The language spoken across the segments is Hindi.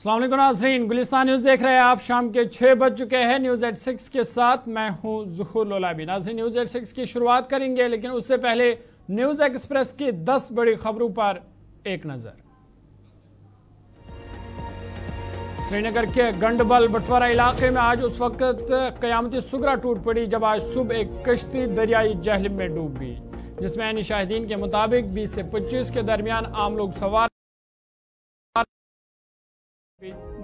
अस्सलाम वालेकुम नाज़रीन, गुलिस्तान न्यूज़ देख रहे हैं आप। शाम के 6 बज चुके हैं। न्यूज़ एट 6 के साथ मैं हूं ज़ुहूर लोलाबी। नाज़रीन, न्यूज़ एट 6 की शुरुआत करेंगे, लेकिन उससे पहले न्यूज़ एक्सप्रेस की 10 बड़ी खबरों पर एक नज़र। श्रीनगर के गंडबल बटवारा इलाके में आज उस वक्त क़यामती सुगरा टूट पड़ी जब आज सुबह एक कश्ती दरियाई जहलिम में डूब गई, जिसमें ऐनी शाहिदीन के मुताबिक 20 से 25 के दरमियान आम लोग सवार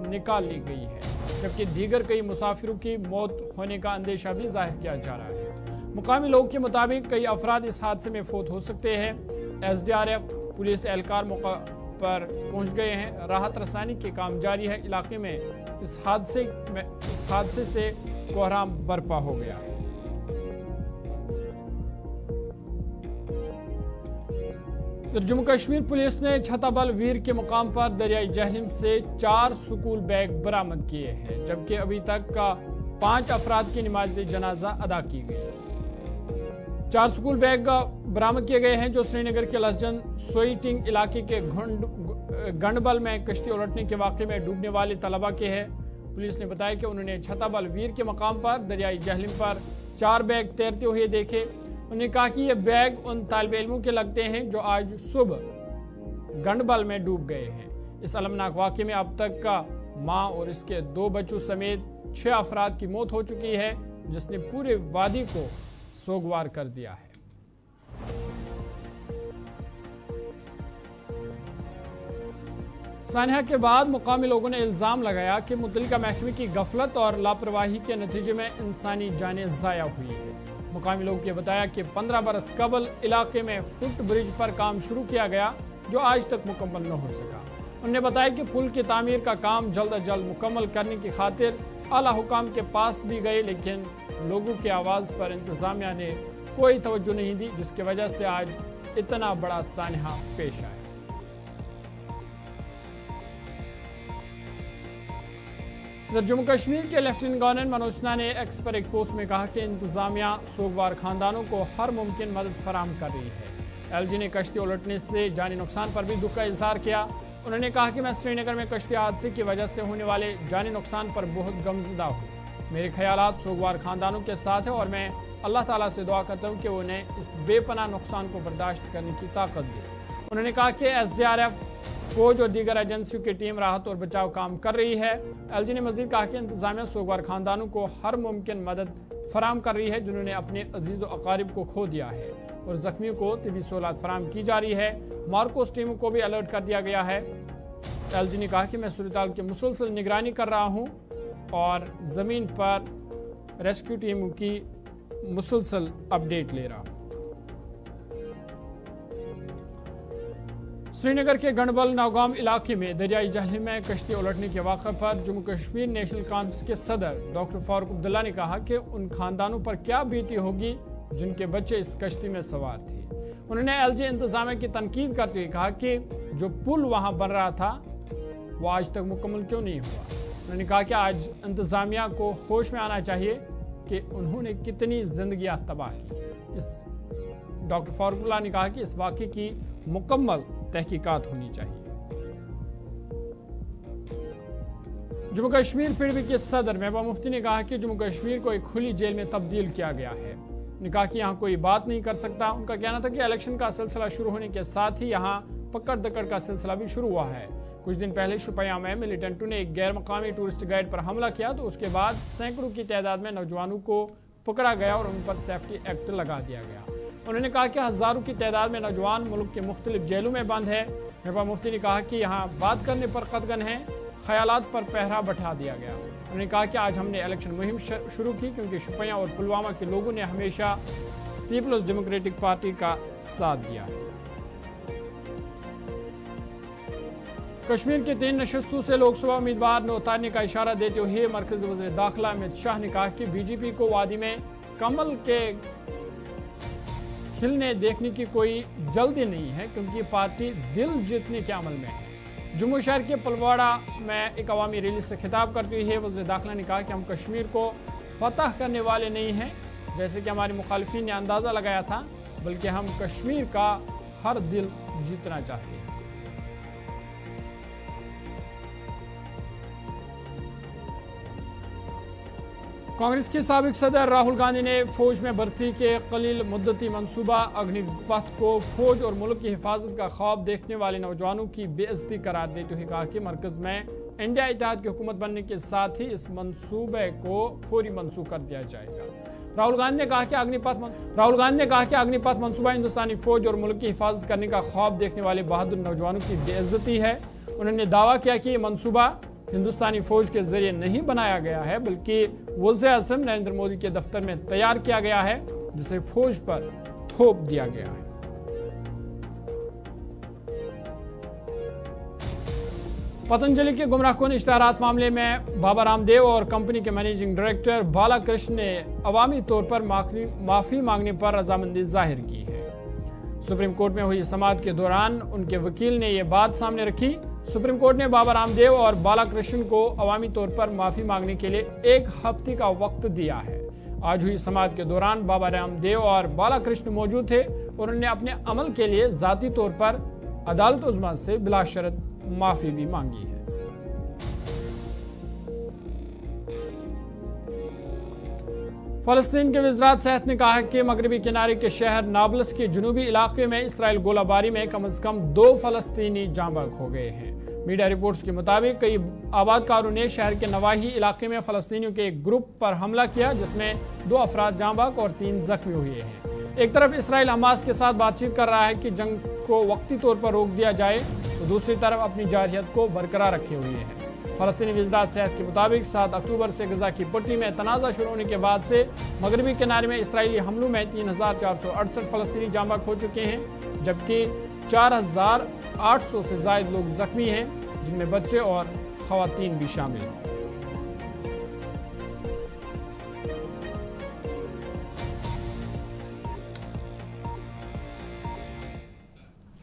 निकाल ली गई है, जबकि दीगर कई मुसाफिरों की मौत होने का अंदेशा भी जाहिर किया जा रहा है। मुकामी लोगों के मुताबिक कई अफराद इस हादसे में फौत हो सकते हैं। SDRF पुलिस एहलकार मौका पर पहुंच गए हैं। राहत रसानी के काम जारी है। इलाके में इस हादसे से कोहराम बर्पा हो गया है। जम्मू कश्मीर पुलिस ने छताबल वीर के मुकाम पर दरियाई जहलिम से 4 स्कूल बैग बरामद किए हैं, जबकि अभी तक का 5 अफराद की नमाज जनाजा अदा की गई। 4 स्कूल बैग बरामद किए गए हैं जो श्रीनगर के लसजन सोईटिंग इलाके के गंडबल में कश्ती उलटने के वाक़े में डूबने वाले तलबा के हैं। पुलिस ने बताया कि उन्होंने छताबल वीर के मकाम पर दरियाई जहलिम पर 4 बैग तैरते हुए देखे। उन्होंने कहा कि ये बैग उन तालिब इल्मों के लगते हैं जो आज सुबह गंडबल में डूब गए हैं। इस अलमनाक वाक़े में अब तक का माँ और इसके 2 बच्चों समेत 6 अफराद की मौत हो चुकी है, जिसने पूरे वादी को सोगवार कर दिया है। सानिया के बाद मुकामी लोगों ने इल्ज़ाम लगाया कि मुतल्लिका महकमे की गफलत और लापरवाही के नतीजे में इंसानी जानें ज़ाया हुई है। मुकामी लोगों ने बताया कि 15 बरस कबल इलाके में फुट ब्रिज पर काम शुरू किया गया, जो आज तक मुकम्मल न हो सका। उन्होंने बताया कि पुल की तामीर का काम जल्द अज जल्द मुकम्मल करने की खातिर आला हुकाम के पास भी गए, लेकिन लोगों की आवाज़ पर इंतज़ामिया ने कोई तवज्जो नहीं दी, जिसकी वजह से आज इतना बड़ा सानहा पेश आया। जम्मू कश्मीर के लेफ्टिनेंट गवर्नर मनोज सिन्हा ने एक्स पर एक पोस्ट में कहा कि इंतजामिया सोगवार खानदानों को हर मुमकिन मदद फराहम कर रही है। LG ने कश्ती उलटने से जानी नुकसान पर भी दुख का इजहार किया। उन्होंने कहा कि मैं श्रीनगर में कश्ती हादसे की वजह से होने वाले जानी नुकसान पर बहुत गमज़दा हूँ। मेरे ख्यालात सोगवार खानदानों के साथ है और मैं अल्लाह ताला से दुआ करता हूँ कि उन्हें इस बेपनाह नुकसान को बर्दाश्त करने की ताकत दे। उन्होंने कहा कि SDRF फौज और दीगर एजेंसियों की टीम राहत और बचाव काम कर रही है। LG ने मजीद कहा कि इंतजामिया सोगवार खानदानों को हर मुमकिन मदद फराहम कर रही है, जिन्होंने अपने अजीज़ व अकारिब को खो दिया है, और जख्मियों को तिबी सहूलत फराहम की जा रही है। मार्कोस टीम को भी अलर्ट कर दिया गया है। LG ने कहा कि मैं सूरत की मुसलसल निगरानी कर रहा हूँ और ज़मीन पर रेस्क्यू टीम की मुसलसल अपडेट ले रहा हूँ। श्रीनगर के गंडबल नौगाम इलाके में दरियाई जहलिम में कश्ती उलटने के वाक़े पर जम्मू कश्मीर नेशनल कॉन्फ्रेंस के सदर डॉक्टर फारूक अब्दुल्ला ने कहा कि उन खानदानों पर क्या बीती होगी जिनके बच्चे इस कश्ती में सवार थे। उन्होंने LG इंतजामिया की तनकीद करते हुए कहा कि जो पुल वहाँ बन रहा था वो आज तक मुकम्मल क्यों नहीं हुआ। उन्होंने कहा कि आज इंतजामिया को होश में आना चाहिए कि उन्होंने कितनी जिंदगियाँ तबाह की। इस डॉक्टर फारूक अब्दुल्ला ने कहा कि इस वाक़े की मुकम्मल तहकीकात होनी चाहिए। जम्मू कश्मीर पीडीपी के सदर महबूबा मुफ्ती ने कहा कि जम्मू कश्मीर को एक खुली जेल में तब्दील किया गया है। उन्होंने कहा कि यहाँ कोई बात नहीं कर सकता। उनका कहना था कि इलेक्शन का सिलसिला शुरू होने के साथ ही यहाँ पकड़ दकड़ का सिलसिला भी शुरू हुआ है। कुछ दिन पहले शुपियां में मिलिटेंटों ने एक गैर मकामी टूरिस्ट गाइड पर हमला किया, तो उसके बाद सैकड़ों की तादाद में नौजवानों को पकड़ा गया और उन पर सेफ्टी एक्ट लगा दिया गया। उन्होंने कहा कि हज़ारों की तादाद में नौजवान मुल्क के मुख्तलिफ जेलों में बंद है। महबूबा मुफ्ती ने कहा कि यहाँ बात करने पर कदगन है, ख्यालात पर पहरा बैठा दिया गया। उन्होंने कहा कि आज हमने इलेक्शन मुहिम शुरू की क्योंकि शुपियां और पुलवामा के लोगों ने हमेशा पीपल्स डेमोक्रेटिक पार्टी का साथ दिया है। कश्मीर के 3 नशस्तों से लोकसभा उम्मीदवार ने उतारने का इशारा देते हुए मरकज़ी वज़ीर दाखिला अमित शाह ने कहा कि BJP को वादी में कमल के खिलने देखने की कोई जल्दी नहीं है, क्योंकि पार्टी दिल जीतने के अमल में है। जम्मू शहर के पलवाड़ा में एक अवामी रैली से खिताब करते हुए वज़ीर दाखिला ने कहा कि हम कश्मीर को फतह करने वाले नहीं हैं, जैसे कि हमारे मुखालिफिन ने अंदाज़ा लगाया था, बल्कि हम कश्मीर का हर दिल जीतना चाहते हैं। कांग्रेस के साबिक सदर राहुल गांधी ने फौज में भर्ती के कलील मुद्दती मंसूबा अग्निपथ को फौज और मुल्क की हिफाजत का ख्वाब देखने वाले नौजवानों की बेइज्जती करार देते हुए कहा कि मरकज में इंडिया इत्तेहाद की हुकूमत बनने के साथ ही इस मंसूबे को फौरी मनसूख कर दिया जाएगा। राहुल गांधी ने कहा कि अग्निपथ मंसूबा हिंदुस्तानी फौज और मुल्क की हिफाजत करने का ख्वाब देखने वाले बहादुर नौजवानों की बेइज्जती है। उन्होंने दावा किया कि ये मंसूबा हिंदुस्तानी फौज के जरिए नहीं बनाया गया है, बल्कि वज़ीर-ए-आज़म नरेंद्र मोदी के दफ्तर में तैयार किया गया है, जिसे फौज पर थोप दिया गया है। पतंजलि के गुमराहकुन इश्तिहारात मामले में बाबा रामदेव और कंपनी के मैनेजिंग डायरेक्टर बालाकृष्ण ने अवामी तौर पर माफी मांगने पर रजामंदी जाहिर की है। सुप्रीम कोर्ट में हुई समाअत के दौरान उनके वकील ने यह बात सामने रखी। सुप्रीम कोर्ट ने बाबा रामदेव और बालाकृष्ण को अवामी तौर पर माफी मांगने के लिए 1 हफ्ते का वक्त दिया है। आज हुई समाअत के दौरान बाबा रामदेव और बालाकृष्ण मौजूद थे और उन्होंने अपने अमल के लिए जाती तौर पर अदालत उज़्मा से बिला शर्त माफी भी मांगी है। फलस्तीन के वज़ीरात सेहत ने कहा कि मगरबी किनारे के शहर नाबल्स के जुनूबी इलाके में इसराइल गोलाबारी में कम से कम 2 फलस्तीनी जांबाग हो गए हैं। मीडिया रिपोर्ट्स के मुताबिक कई आबादकारों ने शहर के नवाही इलाके में फलस्तीनियों के एक ग्रुप पर हमला किया, जिसमें 2 अफराद जांबाग और 3 जख्मी हुए हैं। एक तरफ इसराइल हमास के साथ बातचीत कर रहा है कि जंग को वक्ती तौर पर रोक दिया जाए, तो दूसरी तरफ अपनी जारहियत को बरकरार रखे हुए हैं। फलस्तीनी वज़ीरात सेहत के मुताबिक 7 अक्टूबर से गजा की पट्टी में तनाज़ा शुरू होने के बाद से मगरबी किनारे में इसराइली हमलों में 3468 फलस्तीनी जांबाग हो चुके हैं, जबकि 4800 से ज़ायद लोग जख्मी हैं, जिनमें बच्चे और ख़वातीन भी शामिल हैं।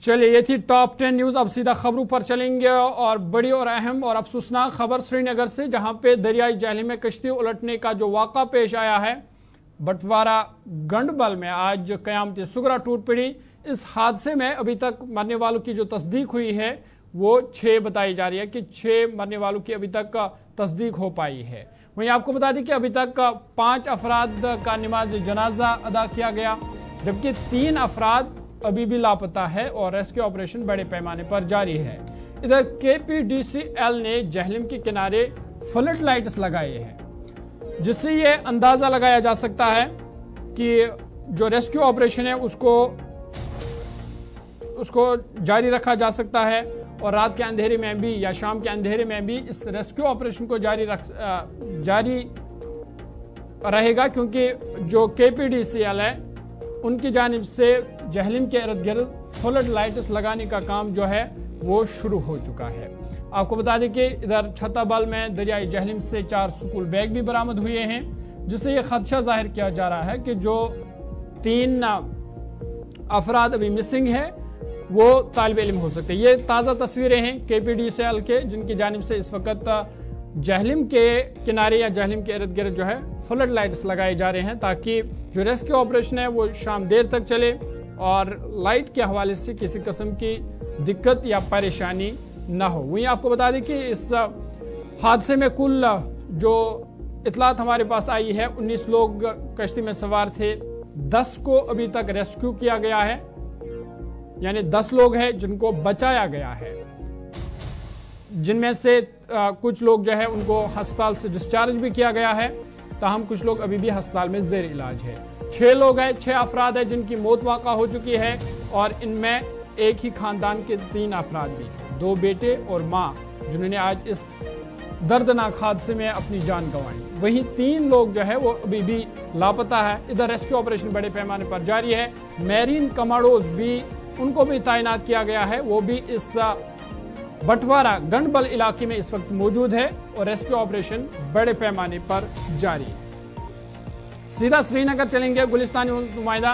चलिए, ये थी टॉप 10 न्यूज़। अब सीधा खबरों पर चलेंगे और बड़ी और अहम और अफसोसनाक खबर श्रीनगर से, जहां पे दरियाई जहलीम में कश्ती उलटने का जो वाक़ा पेश आया है, बटवारा गंडबल में आज क़यामत सुगरा टूट पड़ी। इस हादसे में अभी तक मरने वालों की जो तस्दीक हुई है वो 6 बताई जा रही है कि 6 मरने वालों की अभी तक तस्दीक हो पाई है। वहीं आपको बता दें कि अभी तक 5 अफराद का नमाज जनाजा अदा किया गया, जबकि 3 अफराद अभी भी लापता है और रेस्क्यू ऑपरेशन बड़े पैमाने पर जारी है। इधर KPDCL ने जहलीम के किनारे फ्लड लाइट्स लगाए हैं, जिससे ये अंदाजा लगाया जा सकता है कि जो रेस्क्यू ऑपरेशन है उसको जारी रखा जा सकता है और रात के अंधेरे में भी या शाम के अंधेरे में भी इस रेस्क्यू ऑपरेशन को जारी रहेगा, क्योंकि जो KPDCL है उनकी जानिब से जहलीम के इर्द गिर्द फ्लड लाइट्स लगाने का काम जो है वो शुरू हो चुका है। आपको बता दें कि इधर छत्ताबल में दरियाई जहलीम से 4 स्कूल बैग भी बरामद हुए हैं, जिससे ये खदशा जाहिर किया जा रहा है कि जो 3 अफराद अभी मिसिंग है वो तालिब इल्म हो सकते हैं। ये ताज़ा तस्वीरें हैं KPDCL के, जिनकी जानिब से इस वक्त जहलीम के किनारे या जहलीम के इर्द गिर्द जो है फ्लड लाइट्स लगाए जा रहे हैं, ताकि जो रेस्क्यू ऑपरेशन है वो शाम देर तक चले और लाइट के हवाले से किसी किस्म की दिक्कत या परेशानी ना हो। वहीं आपको बता दें कि इस हादसे में कुल जो इतलात हमारे पास आई है, 19 लोग कश्ती में सवार थे, 10 को अभी तक रेस्क्यू किया गया है, यानी 10 लोग हैं जिनको बचाया गया है, जिनमें से कुछ लोग जो है उनको अस्पताल से डिस्चार्ज भी किया गया है, ताहम कुछ लोग अभी भी अस्पताल में जेर इलाज है। 6 लोग हैं, 6 अफराद हैं जिनकी मौत वाक़ा हो चुकी है और इनमें एक ही खानदान के 3 अफराद भी, 2 बेटे और माँ, जिन्होंने आज इस दर्दनाक हादसे में अपनी जान गंवाई। वहीं 3 लोग जो है वो अभी भी लापता है। इधर रेस्क्यू ऑपरेशन बड़े पैमाने पर जारी है। मैरीन कमांडोज भी उनको भी तैनात किया गया है, वो भी इस बटवारा गंडबल इलाके में इस वक्त मौजूद है और रेस्क्यू ऑपरेशन बड़े पैमाने पर जारी है। सीधा श्रीनगर चलेंगे। गुलिस्तानी नुमाइंदा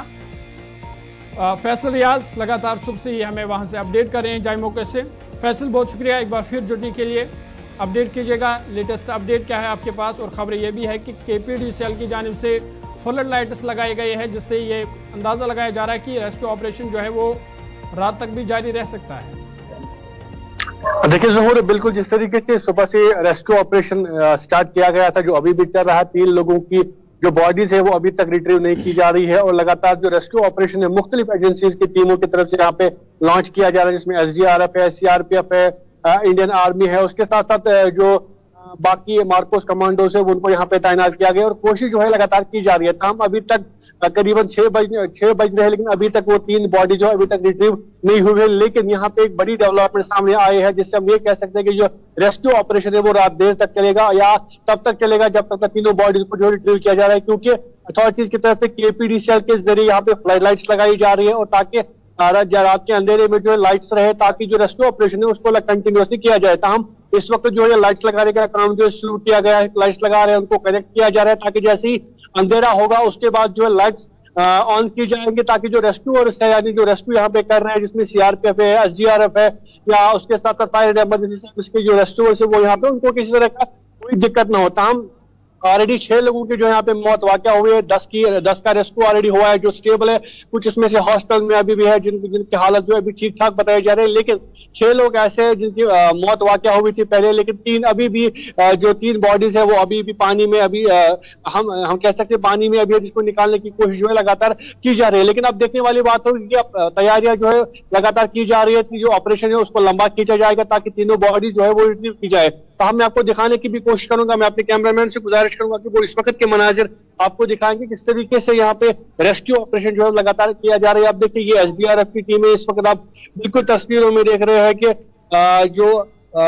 फैसल रियाज लगातार सुबह से ही हमें वहां से अपडेट कर रहे हैं जाए मौके से। फैसल, बहुत शुक्रिया एक बार फिर जुड़ने के लिए। अपडेट कीजिएगा, लेटेस्ट अपडेट क्या है आपके पास। और खबर यह भी है कि KPDCL की जानिब से फ्लड लाइट्स लगाए गए हैं, जिससे ये अंदाज़ा लगाया जा रहा है कि रेस्क्यू ऑपरेशन जो है वो रात तक भी जारी रह सकता है। देखिए ज़हूर, बिल्कुल जिस तरीके से सुबह से रेस्क्यू ऑपरेशन स्टार्ट किया गया था, जो अभी भी चल रहा है, 3 लोगों की जो बॉडीज है वो अभी तक रिट्रीव नहीं की जा रही है, और लगातार जो रेस्क्यू ऑपरेशन है मुख्तलिफ एजेंसीज की टीमों की तरफ से यहाँ पे लॉन्च किया जा रहा है, जिसमें SDRF है, CRPF है, इंडियन आर्मी है, उसके साथ साथ जो बाकी मार्कोस कमांडोज है उनको यहाँ पे तैनात किया गया, और कोशिश जो है लगातार की जा रही है। हम अभी तक करीबन 6 बज रहे हैं, लेकिन अभी तक वो 3 बॉडी जो है अभी तक रिट्रीव नहीं हुई है। लेकिन यहाँ पे एक बड़ी डेवलपमेंट सामने आई है, जिससे हम ये कह सकते हैं कि जो रेस्क्यू ऑपरेशन है वो रात देर तक चलेगा, या तब तक चलेगा जब तक तीनों बॉडीज को जो रिट्रीव किया जा रहा है, क्योंकि अथॉरिटीज की तरफ से KPDCL के जरिए यहाँ पे फ्लड लाइट्स लगाई जा रही है, और ताकि रात के अंधेरे में जो है लाइट्स रहे, ताकि जो रेस्क्यू ऑपरेशन है उसको कंटिन्यूसली किया जाए। हम इस वक्त जो है लाइट्स लगाने का काम जो शुरू किया गया है, लाइट्स लगा रहे हैं, उनको कनेक्ट किया जा रहा है, ताकि जैसे ही अंधेरा होगा उसके बाद जो है लाइट्स ऑन की जाएंगे, ताकि जो रेस्क्यू और यानी जो रेस्क्यू यहाँ पे कर रहे हैं, जिसमें CRPF है, SDRF है, या उसके साथ साथ फायर एंड इमरजेंसी सर्विस के जो रेस्क्यूअर्स है वो यहाँ पे, उनको किसी तरह का कोई दिक्कत ना होता। हम ऑलरेडी 6 लोगों की जो यहाँ पे मौत वाक़या हुई है, 10 का रेस्क्यू ऑलरेडी हुआ है जो स्टेबल है, कुछ इसमें से हॉस्पिटल में अभी भी है जिनकी हालत जो है अभी ठीक ठाक बताई जा रही है, लेकिन 6 लोग ऐसे हैं जिनकी मौत वाक़या हुई थी पहले, लेकिन 3 अभी भी जो 3 बॉडीज है वो अभी भी पानी में अभी हम कह सकते हैं पानी में अभी जिसको निकालने की कोशिश जो है लगातार की जा रही है। लेकिन अब देखने वाली बात होगी कि अब तैयारियां जो है लगातार की जा रही है कि जो ऑपरेशन है उसको लंबा खींचा जाएगा, ताकि तीनों बॉडी जो है वो रिट्रीव की जाए। तो हम मैं आपको दिखाने की भी कोशिश करूंगा, मैं अपने कैमरामैन से गुजारिश करूंगा कि वो इस वक्त के मनाजिर आपको दिखाएंगे किस तरीके से यहाँ पे रेस्क्यू ऑपरेशन जो है लगातार किया जा रहा है। आप देखिए ये SDRF की टीम है, इस वक्त आप बिल्कुल तस्वीरों में देख रहे हैं कि जो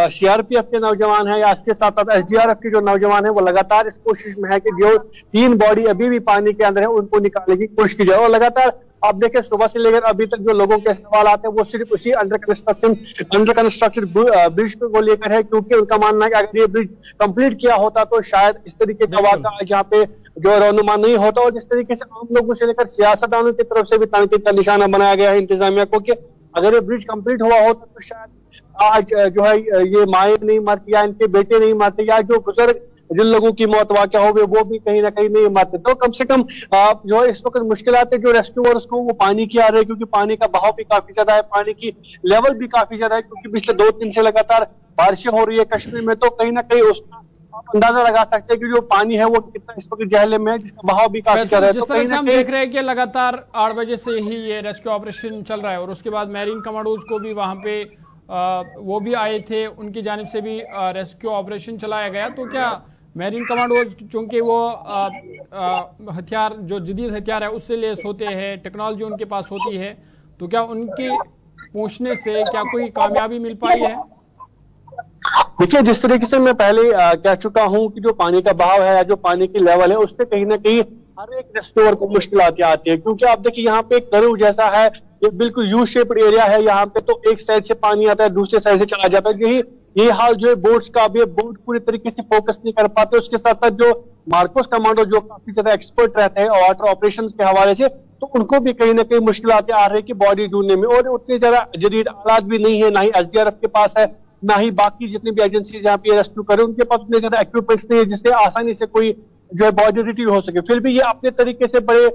CRPF के नौजवान है या इसके साथ साथ SDRF के जो नौजवान है वो लगातार इस कोशिश में है कि जो 3 बॉडी अभी भी पानी के अंदर है उनको निकालने की कोशिश की जाए। और लगातार आप देखें सुबह से लेकर अभी तक जो लोगों के सवाल आते हैं वो सिर्फ उसी अंडर कंस्ट्रक्शन ब्रिज को लेकर है, क्योंकि उनका मानना है कि अगर ये ब्रिज कंप्लीट किया होता तो शायद इस तरीके का वाक़ा यहाँ पे जो रहनुमा नहीं होता। और जिस तरीके से आम लोगों से लेकर सियासतदानों की तरफ से भी तनकीद का निशाना बनाया गया है इंतजामिया को, कि अगर ये ब्रिज कंप्लीट हुआ होता तो शायद आज जो है ये माए नहीं मरती, या इनके बेटे नहीं मरते, या जो बुजुर्ग जिन लोगों की मौत वाक़या हो गई वो भी कहीं ना कहीं नहीं मरते। तो कम से कम जो है इस वक्त मुश्किलात है जो रेस्क्यूअर्स को वो पानी की आ रही है, क्योंकि पानी का बहाव भी काफी ज्यादा है, पानी की लेवल भी काफी ज्यादा है, क्योंकि पिछले 2 दिन से लगातार बारिशें हो रही है कश्मीर में। तो कहीं ना कहीं उसका आप अंदाजा लगा सकते हैं कि जो पानी है वो कितना इस वक्त जहलम में है, जिसका बहाव भी काफी ज्यादा है। जिस तरह से हम देख रहे हैं कि लगातार 8 बजे से ही ये रेस्क्यू ऑपरेशन चल रहा है, और उसके बाद मैरीन कमांडोज को भी वहां पे वो भी आए थे, उनकी जानिब से भी रेस्क्यू ऑपरेशन चलाया गया। तो क्या मैरीन कमांडोज चूंकि वो हथियार जो जदीद हथियार है उससे लेस होते हैं, टेक्नोलॉजी उनके पास होती है, तो क्या उनके पहुंचने से क्या कोई कामयाबी मिल पाई है? देखिए जिस तरीके से मैं पहले कह चुका हूं कि जो पानी का बहाव है या जो पानी की लेवल है उससे कहीं ना कहीं हर एक रेस्क्यूअर को मुश्किल आती है, क्योंकि आप देखिए यहाँ पे एक कर्व जैसा है, ये बिल्कुल यू शेप्ड एरिया है यहाँ पे, तो एक साइड से पानी आता है दूसरे साइड से चला जाता है। यही हाल जो है बोट्स का भी, बोट पूरी तरीके से फोकस नहीं कर पाते। उसके साथ साथ जो मार्कोस कमांडो जो काफी ज्यादा एक्सपर्ट रहते हैं वाटर ऑपरेशन के हवाले से, तो उनको भी कहीं ना कहीं मुश्किल आ रही है कि बॉडी ढूंढने में, और उतनी ज्यादा जदीद आलात भी नहीं है, ना ही SDRF के पास है, ना ही बाकी जितनी भी एजेंसीज यहाँ पे रेस्क्यू करे उनके पास उतने ज्यादा इक्विपमेंट्स नहीं है जिससे आसानी से कोई जो है बॉडी रिट्रीव हो सके। फिर भी ये अपने तरीके से बड़े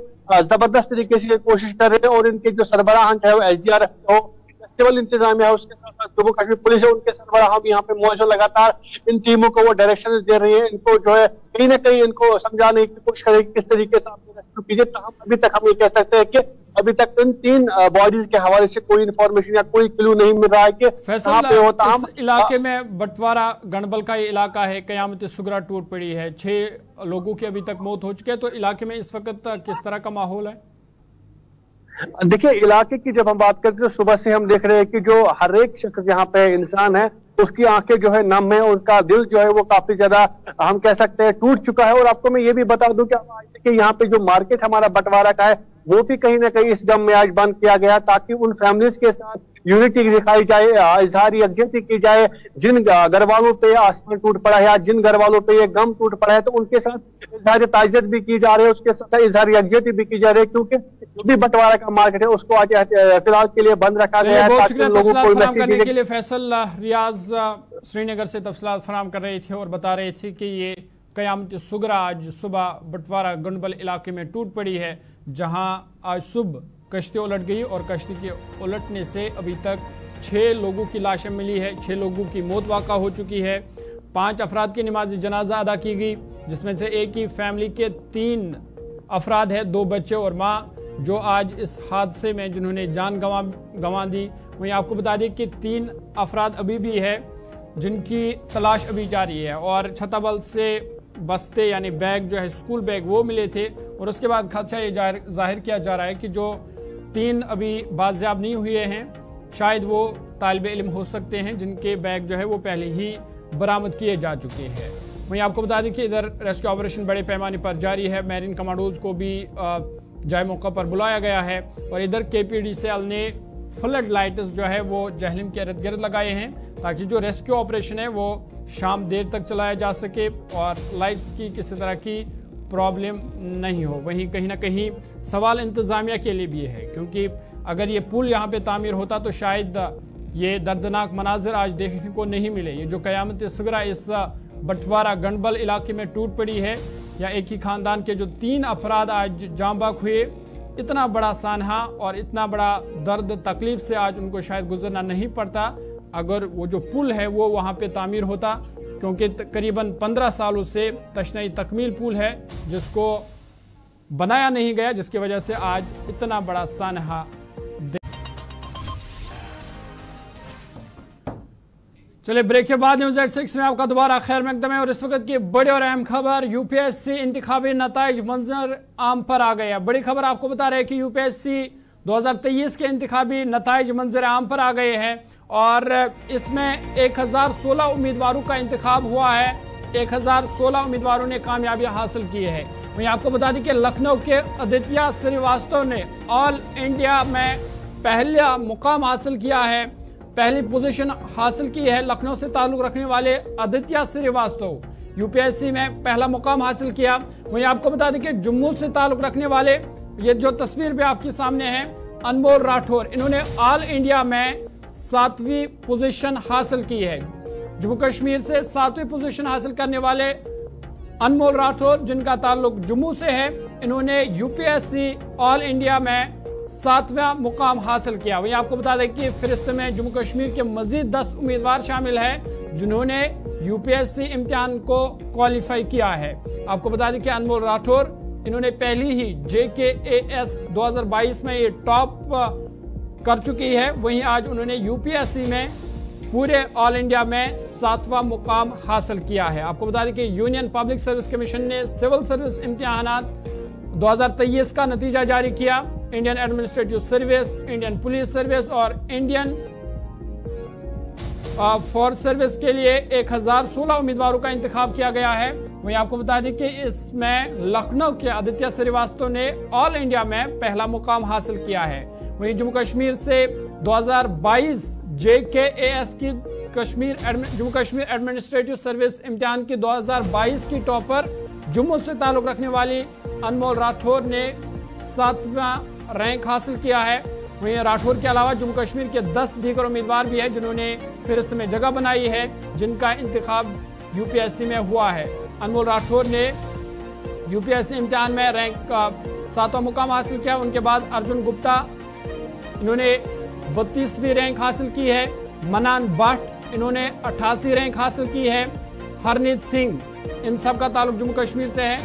जबरदस्त तरीके से कोशिश कर रहे हैं, और इनके जो सरबराह चाहे वो SDRF हो, सिविल इंतजामिया है, उसके साथ साथ जम्मू कश्मीर पुलिस है, उनके सरबराह भी यहाँ पे मौजूद लगातार इन टीमों को वो डायरेक्शन दे रही है, इनको जो है कहीं ना कहीं इनको समझाने की कोशिश करेगी किस तरीके से आप रेस्क्यू कीजिए। अभी तक हम ये कह सकते हैं कि अभी तक इन 3 बॉडीज के हवाले से कोई इन्फॉर्मेशन या कोई क्लू नहीं मिल रहा है कि कहां पे होता। इस इलाके में बटवारा गणबल का ये इलाका है, कयामत सुगरा टूट पड़ी है, 6 लोगों की अभी तक मौत हो चुकी है। तो इलाके में इस वक्त किस तरह का माहौल है? देखिए इलाके की जब हम बात करते हैं तो सुबह से हम देख रहे हैं कि जो हर एक शख्स यहाँ पे इंसान है उसकी आंखें जो है नम है, उनका दिल जो है वो काफी ज्यादा हम कह सकते हैं टूट चुका है। और आपको मैं ये भी बता दूं कि यहाँ पे जो मार्केट हमारा बंटवारा का है वो भी कहीं ना कहीं इस गम में आज बंद किया गया, ताकि उन फैमिलीज के साथ यूनिटी दिखाई जाए, इजहार यकजहती की जाए। जिन घर वालों पे आसमान टूट पड़ा है या जिन घर वालों पे ये गम टूट पड़ा है, तो उनके साथ इजहार ताज़ियत भी की जा रही है, उसके साथ इजहार यकजहती भी की जा रही है, क्योंकि जो भी बंटवारा का मार्केट है उसको आज फिलहाल के लिए बंद रखा गया है, ताकि लोगों को करने के लिए फैसल रियाज श्रीनगर से तफसीलात फराहम कर रहे थे और बता रहे थे कि ये कयामत सुगरा आज सुबह बटवारा गंडबल इलाके में टूट पड़ी है, जहां आज सुबह कश्ती उलट गई और कश्ती के उलटने से अभी तक 6 लोगों की लाशें मिली है, 6 लोगों की मौत वाक़ा हो चुकी है। 5 अफराद की नमाज जनाजा अदा की गई, जिसमें से एक ही फैमिली के 3 अफराद हैं, 2 बच्चे और माँ, जो आज इस हादसे में जिन्होंने जान गंवा दी। वहीं आपको बता दें कि 3 अफराद अभी भी है जिनकी तलाश अभी जारी है। और छताबल से बस्ते यानी बैग जो है स्कूल बैग वो मिले थे, और उसके बाद खदशा ये जाहिर किया जा रहा है कि जो 3 अभी बाजियाब नहीं हुए हैं, शायद वो तालिब इल्म हो सकते हैं जिनके बैग जो है वो पहले ही बरामद किए जा चुके हैं। वहीं आपको बता दें कि इधर रेस्क्यू ऑपरेशन बड़े पैमाने पर जारी है। मैरीन कमांडोज को भी जाए मौका पर बुलाया गया है, और इधर KPDCL ने फ्लड लाइट्स जो है वो जहलम के इर्द गिर्द लगाए हैं ताकि जो रेस्क्यू ऑपरेशन है वो शाम देर तक चलाया जा सके और लाइट्स की किसी तरह की प्रॉब्लम नहीं हो। वहीं कहीं ना कहीं सवाल इंतज़ामिया के लिए भी है, क्योंकि अगर ये पुल यहाँ पे तामीर होता तो शायद ये दर्दनाक मनाजिर आज देखने को नहीं मिले। ये जो क़यामत सगरा इस बटवारा गंडबल इलाके में टूट पड़ी है, या एक ही ख़ानदान के जो 3 अफराद आज जाँ बाक हुए, इतना बड़ा सानहा और इतना बड़ा दर्द तकलीफ से आज उनको शायद गुजरना नहीं पड़ता अगर वो जो पुल है वो वहाँ पे तामीर होता, क्योंकि करीबन 15 सालों से तशनई तकमील पुल है जिसको बनाया नहीं गया, जिसकी वजह से आज इतना बड़ा सानहा। चलिए ब्रेक के बाद न्यूज़ 86 में आपका दोबारा खैर मकदम है, और इस वक्त की बड़ी और अहम खबर, UPSC इंतखाबी नताइज मंजर आम पर आ गए हैं। बड़ी खबर आपको बता रहे हैं कि UPSC 2023 के इंतखाबी नताइज मंजर आम पर आ गए हैं, और इसमें 1016 उम्मीदवारों का इंतखाब हुआ है। 1016 उम्मीदवारों ने कामयाबी हासिल की है। वहीं आपको बता दें कि लखनऊ के आदित्य श्रीवास्तव ने ऑल इंडिया में पहला मुकाम हासिल किया है, पहली पोजीशन हासिल की है। लखनऊ से ताल्लुक रखने वाले आदित्य श्रीवास्तव UPSC में पहला मुकाम हासिल किया। वहीं आपको बता दें कि जम्मू से ताल्लुक रखने वाले, ये जो तस्वीर भी आपके सामने है, अनमोल राठौर, इन्होंने ऑल इंडिया में 7वीं पोजीशन हासिल की है। जम्मू कश्मीर से 7वीं पोजीशन हासिल करने वाले अनमोल राठौर, जिनका ताल्लुक जम्मू से है, इन्होंने UPSC ऑल इंडिया में 7वां मुकाम हासिल किया। वहीं आपको बता दें कि फहरिस्त में जम्मू कश्मीर के मजीद 10 उम्मीदवार शामिल हैं जिन्होंने UPSC इम्तिहान को क्वालिफाई किया है। आपको बता दें कि अनमोल राठौर, इन्होंने पहली ही JKAS 2022 में ये टॉप कर चुकी है। वहीं आज उन्होंने UPSC में पूरे ऑल इंडिया में 7वां मुकाम हासिल किया है। आपको बता दें कि यूनियन पब्लिक सर्विस कमीशन ने सिविल सर्विस इम्तिहानात 2023 का नतीजा जारी किया। Indian administrative service, Indian police service और इंडियन फोर्स सर्विस के लिए 1016 उम्मीदवारों का इंतखाब किया गया है। वहीं आपको बता दें कि इसमें लखनऊ के आदित्य श्रीवास्तव ने ऑल इंडिया में पहला मुकाम हासिल किया है। वहीं जम्मू कश्मीर से 2022 JKAS की जम्मू कश्मीर एडमिनिस्ट्रेटिव सर्विस इम्तिहान की 2022 की टॉपर जम्मू से ताल्लुक रखने वाली अनमोल राठौर ने 7वां रैंक हासिल किया है। वहीं राठौर के अलावा जम्मू कश्मीर के 10 दीगर उम्मीदवार भी हैं जिन्होंने फहरिस्त में जगह बनाई है, जिनका इंतखाब UPSC में हुआ है। अनमोल राठौर ने UPSC इम्तिहान में रैंक का 7वां मुकाम हासिल किया। उनके बाद अर्जुन गुप्ता, इन्होंने 32वीं रैंक हासिल की है। मनान भट्ट, इन्होंने 88 रैंक हासिल की है। हरनीत सिंह, इन सब का ताल्लुक जम्मू कश्मीर से है।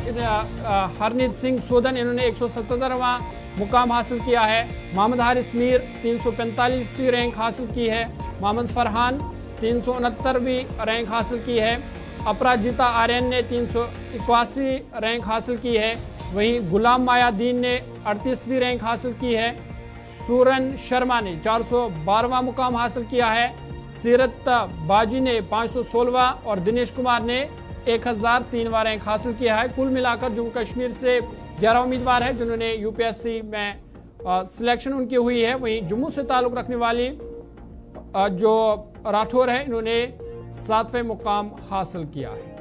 हरनीत सिंह सोदन, इन्होंने 177वां मुकाम हासिल किया है। मोहम्मद हारिस मीर 345वीं रैंक हासिल की है। मोहम्मद फरहान 369वीं रैंक हासिल की है। अपराजिता आर्यन ने 381वीं रैंक हासिल की है। वहीं गुलाम मायादीन ने 38वीं रैंक हासिल की है। सूरन शर्मा ने 412वां मुकाम हासिल किया है। सीरत बाजी ने 516वां और दिनेश कुमार ने 1003वां रैंक हासिल किया है। कुल मिलाकर जम्मू कश्मीर से 11 उम्मीदवार हैं जिन्होंने UPSC में सिलेक्शन उनकी हुई है। वहीं जम्मू से ताल्लुक रखने वाली जो राठौर है, इन्होंने 7वें मुकाम हासिल किया है।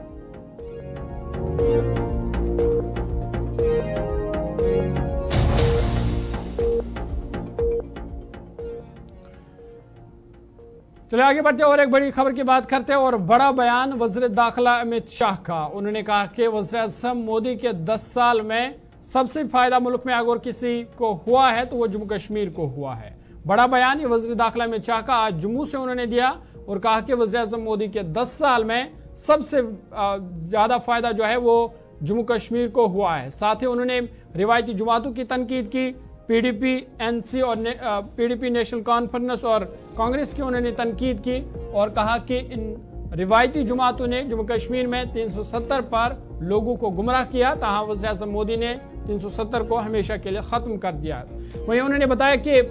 चलिए आगे बढ़ते और एक बड़ी खबर की बात करते हैं, और बड़ा बयान वज़ीर दाखिला अमित शाह का। उन्होंने कहा कि वज़ीर-ए-आज़म मोदी के 10 साल में सबसे फायदा मुल्क में अगर किसी को हुआ है तो वो जम्मू कश्मीर को हुआ है। बड़ा बयान ये वज़ीर दाखिला अमित शाह का आज जम्मू से उन्होंने दिया और कहा कि वज़ीर-ए-आज़म मोदी के 10 साल में सबसे ज़्यादा फ़ायदा जो है वो जम्मू कश्मीर को हुआ है। साथ ही उन्होंने रिवायती जमातों की तनकीद की, पीडीपी, एनसी और पीडीपी नेशनल कॉन्फ्रेंस और कांग्रेस की उन्होंने तनकीद की और कहा कि इन रिवायती जमातों ने जम्मू कश्मीर में 370 पर लोगों को गुमराह किया, तहाँ वज़ीर-ए-आज़म मोदी ने 370 को हमेशा के लिए ख़त्म कर दिया। वहीं उन्होंने बताया कि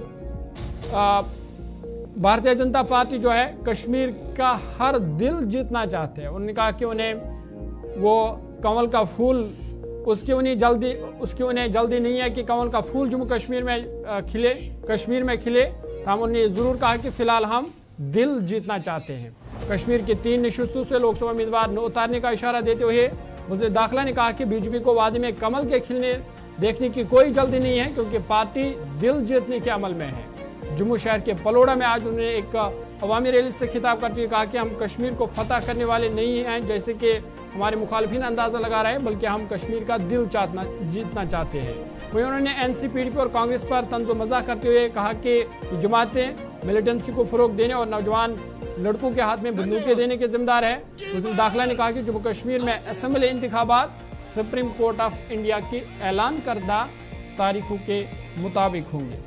भारतीय जनता पार्टी जो है कश्मीर का हर दिल जीतना चाहते हैं। उन्होंने कहा कि उन्हें वो कमल का फूल उसकी उन्हें जल्दी नहीं है कि कमल का फूल जम्मू कश्मीर में खिले। हम उन्होंने ज़रूर कहा कि फ़िलहाल हम दिल जीतना चाहते हैं। कश्मीर की 3 नशिस्तों से लोकसभा उम्मीदवार न उतारने का इशारा देते हुए वज़ीर दाखिला ने कहा कि बीजेपी को वादी में कमल के खिलने देखने की कोई जल्दी नहीं है, क्योंकि पार्टी दिल जीतने के अमल में है। जम्मू शहर के पलोड़ा में आज उन्होंने एक अवामी रैली से खिताब करते हुए कहा कि हम कश्मीर को फतह करने वाले नहीं हैं, जैसे कि हमारे मुखालिफिन अंदाज़ा लगा रहे हैं, बल्कि हम कश्मीर का दिल जीतना चाहते हैं। वहीं उन्होंने एनसी, पीडीपी और कांग्रेस पर तंज़ो मज़ाक करते हुए कहा कि जमातें मिलिटेंसी को फ़रोग़ देने और नौजवान लड़कों के हाथ में बंदूकें देने के जिम्मेदार है। वज़ीर दाखिला ने कहा कि जम्मू कश्मीर में असेंबली इंतखाबात सुप्रीम कोर्ट ऑफ इंडिया की ऐलान करदा तारीखों के मुताबिक होंगे।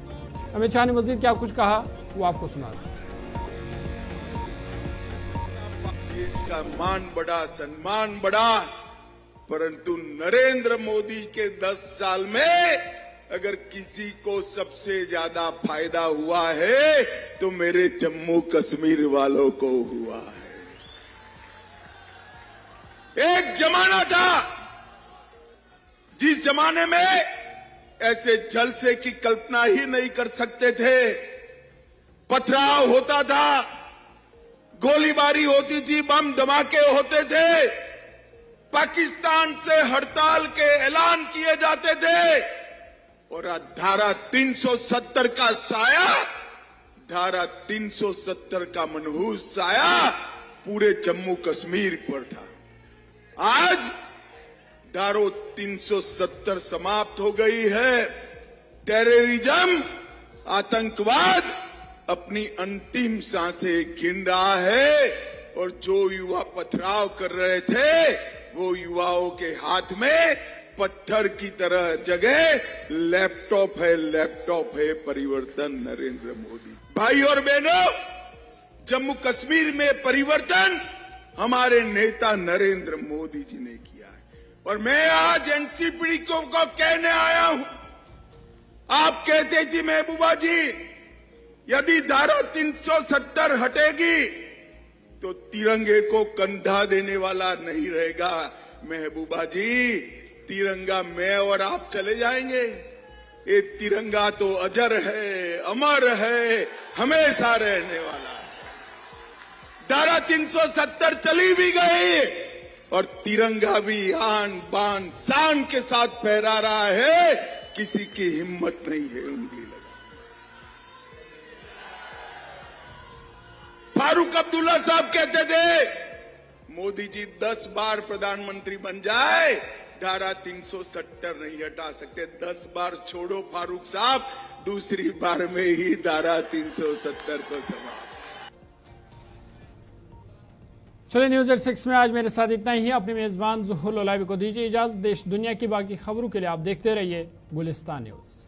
अमित शाह ने मजीद क्या कुछ कहा वो आपको सुना दें। देश का मान बढ़ा, सम्मान बढ़ा, परंतु नरेंद्र मोदी के 10 साल में अगर किसी को सबसे ज्यादा फायदा हुआ है तो मेरे जम्मू कश्मीर वालों को हुआ है। एक जमाना था जिस जमाने में ऐसे जलसे की कल्पना ही नहीं कर सकते थे। पथराव होता था, गोलीबारी होती थी, बम धमाके होते थे, पाकिस्तान से हड़ताल के ऐलान किए जाते थे और धारा 370 का साया, धारा 370 का मनहूस साया पूरे जम्मू कश्मीर पर था। आज धारा 370 समाप्त हो गई है। टेररिज्म, आतंकवाद अपनी अंतिम सांसें गिन रहा है और जो युवा पथराव कर रहे थे वो युवाओं के हाथ में पत्थर की तरह जगह लैपटॉप है परिवर्तन नरेंद्र मोदी। भाई और बहनों, जम्मू कश्मीर में परिवर्तन हमारे नेता नरेंद्र मोदी जी ने किया है और मैं आज एनसीपी को कहने आया हूं। आप कहते थी महबूबा जी यदि धारा 370 हटेगी तो तिरंगे को कंधा देने वाला नहीं रहेगा। महबूबा जी, तिरंगा मैं और आप चले जाएंगे, ये तिरंगा तो अजर है, अमर है, हमेशा रहने वाला है। धारा 370 चली भी गई और तिरंगा भी आन बान शान के साथ फहरा रहा है, किसी की हिम्मत नहीं है उंगली लगा। फारूक अब्दुल्ला साहब कहते थे मोदी जी 10 बार प्रधानमंत्री बन जाए धारा 370 नहीं हटा सकते। 10 बार छोड़ो फारूक साहब, दूसरी बार में ही धारा 370 को समाप्त। चलिए, न्यूज़ एट 6 में आज मेरे साथ इतना ही। अपने मेजबान ज़ुहुल ओलावी को दीजिए इजाजत। देश दुनिया की बाकी खबरों के लिए आप देखते रहिए गुलिस्तान न्यूज़।